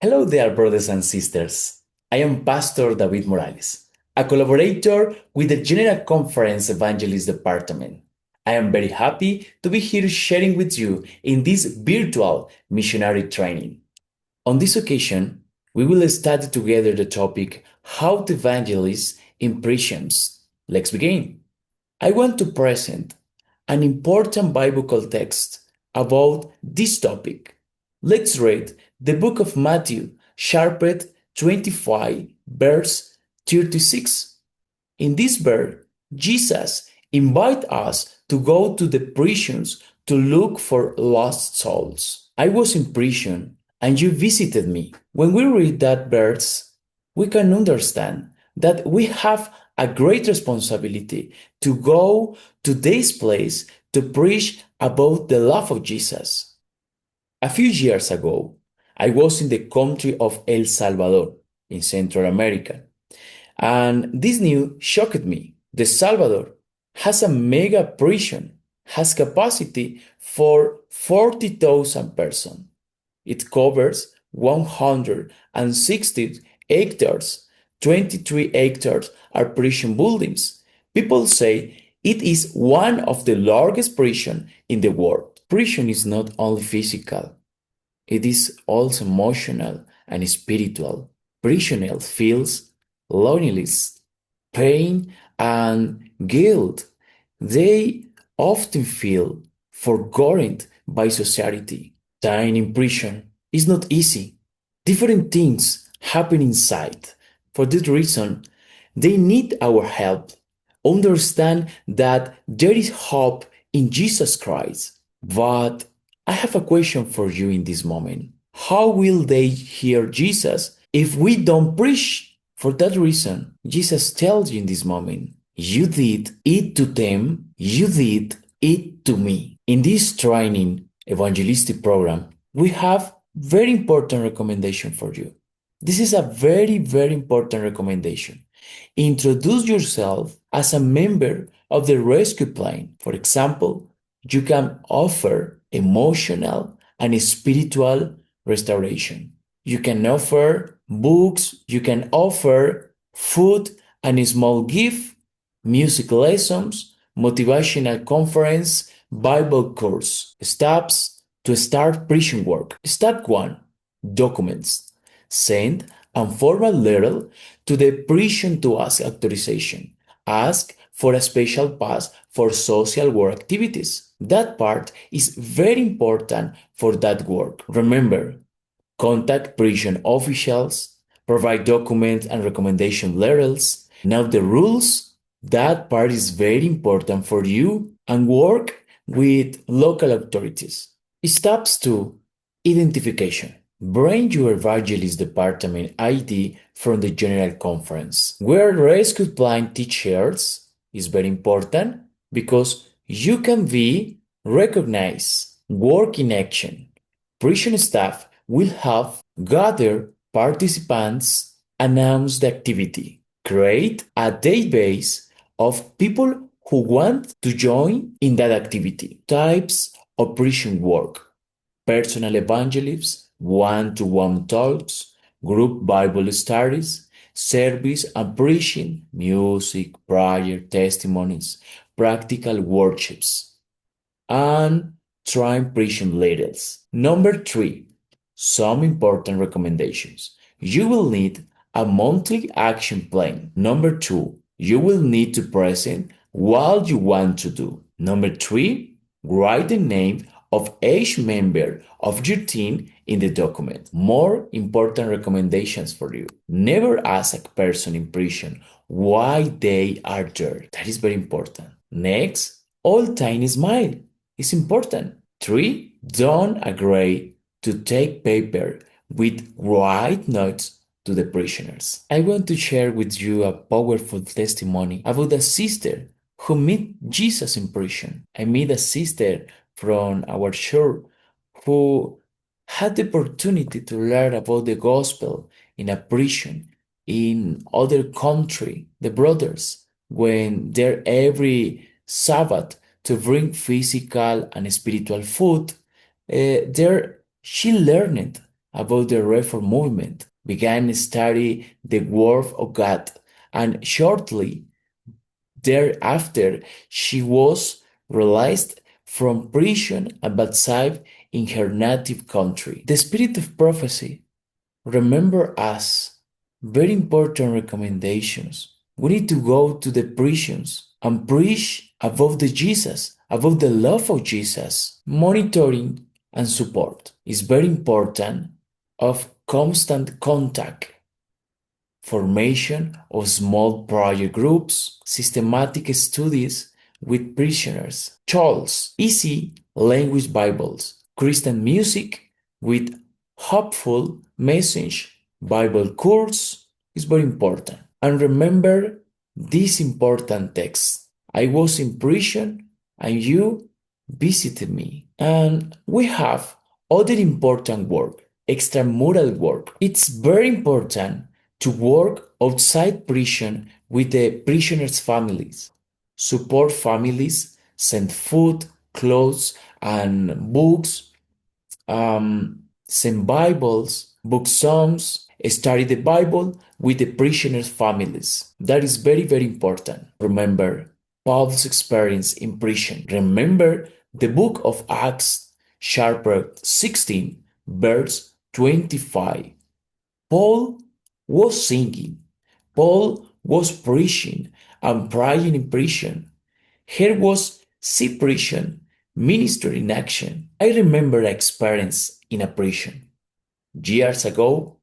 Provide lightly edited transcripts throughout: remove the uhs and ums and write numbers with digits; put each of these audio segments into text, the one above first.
Hello there, brothers and sisters. I am Pastor David Morales, a collaborator with the General Conference Evangelist Department. I am very happy to be here sharing with you in this virtual missionary training. On this occasion, we will study together the topic How to Evangelize in Prisons. Let's begin. I want to present an important biblical text about this topic. Let's read the book of Matthew, chapter 25, verse 36. In this verse, Jesus invites us to go to the prisons to look for lost souls. I was in prison and you visited me. When we read that verse, we can understand that we have a great responsibility to go to this place to preach about the love of Jesus. A few years ago, I was in the country of El Salvador in Central America, and this news shocked me. The Salvador has a mega prison, has capacity for 40,000 persons. It covers 160 hectares. 23 hectares are prison buildings. People say it is one of the largest prisons in the world. Prison is not only physical, it is also emotional and spiritual. Prisoners feel loneliness, pain, and guilt. They often feel forgotten by society. Dying in prison is not easy. Different things happen inside. For this reason, they need our help. Understand that there is hope in Jesus Christ. But I have a question for you in this moment. How will they hear Jesus if we don't preach? For that reason, Jesus tells you in this moment, you did it to them, you did it to me. In this training evangelistic program, we have very important recommendation for you. This is a very, very important recommendation. Introduce yourself as a member of the rescue plan. For example, you can offer emotional and spiritual restoration. You can offer books, you can offer food and a small gift, music lessons, motivational conference, Bible course. Steps to start prison work. Step 1. Documents. Send a formal letter to the prison to ask authorization. Ask for a special pass for social work activities. That part is very important for that work. Remember, contact prison officials, provide documents and recommendation letters. Now the rules, that part is very important for you, and work with local authorities. Steps to identification. Bring your evangelist department ID from the General Conference. Wear rescue plan t-shirts is very important because you can be recognized. Work in action. Prison staff will have gather participants, announce the activity, create a database of people who want to join in that activity. Types of prison work: personal evangelism, one-to-one talks, group Bible studies, service and preaching, music, prayer, testimonies, practical workshops, and trying preaching leaders. Number 3, some important recommendations. You will need a monthly action plan. Number 2, you will need to present what you want to do. Number 3, write the name of each member of your team in the document. More important recommendations for you. Never ask a person in prison why they are there. That is very important. Next, all time smile is important. 3, don't agree to take paper with write notes to the prisoners. I want to share with you a powerful testimony about a sister who met Jesus in prison. I met a sister from our church who had the opportunity to learn about the gospel in a prison in other country. The brothers went there every Sabbath to bring physical and spiritual food. There she learned about the Reform movement, began to study the Word of God, and shortly thereafter she was released from prison and baptized in her native country. The spirit of prophecy, remember us, very important recommendations. We need to go to the prisons and preach about the Jesus, about the love of Jesus. Monitoring and support is very important of constant contact, formation of small project groups, systematic studies with prisoners, tools, easy language Bibles, Christian music with hopeful message, Bible course is very important. And remember this important text. I was in prison and you visited me. And we have other important work, extramural work. It's very important to work outside prison with the prisoners' families, support families, send food, clothes, and books, send Bibles, book songs, study the Bible with the prisoners' families. That is very, very important. Remember Paul's experience in prison. Remember the book of Acts, chapter 16, verse 25. Paul was singing, Paul was preaching and praying in prison. Here was see prison, ministry in action. I remember an experience in a prison. Years ago,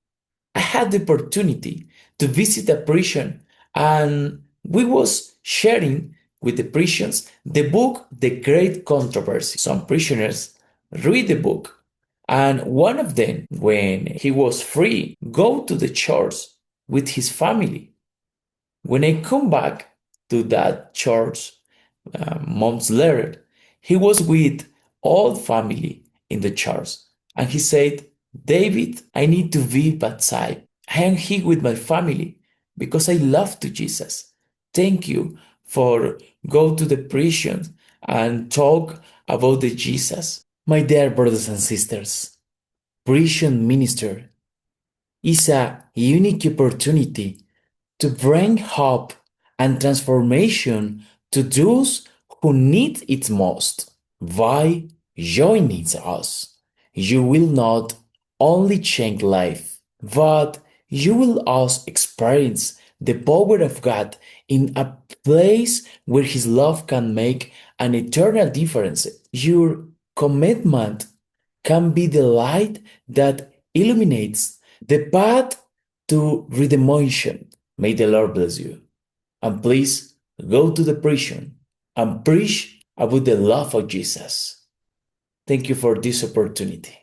I had the opportunity to visit a prison and we was sharing with the prisoners the book The Great Controversy. Some prisoners read the book and one of them, when he was free, go to the church with his family. When I come back to that church months later, he was with all family in the church and he said, David, I need to be baptized. I am here with my family because I love to Jesus. Thank you for go to the prison and talk about the Jesus. My dear brothers and sisters, prison minister is a unique opportunity to bring hope and transformation to those who need it most. By joining us, you will not only change life, but you will also experience the power of God in a place where His love can make an eternal difference. Your commitment can be the light that illuminates the path to redemption. May the Lord bless you. And please go to the prison and preach about the love of Jesus. Thank you for this opportunity.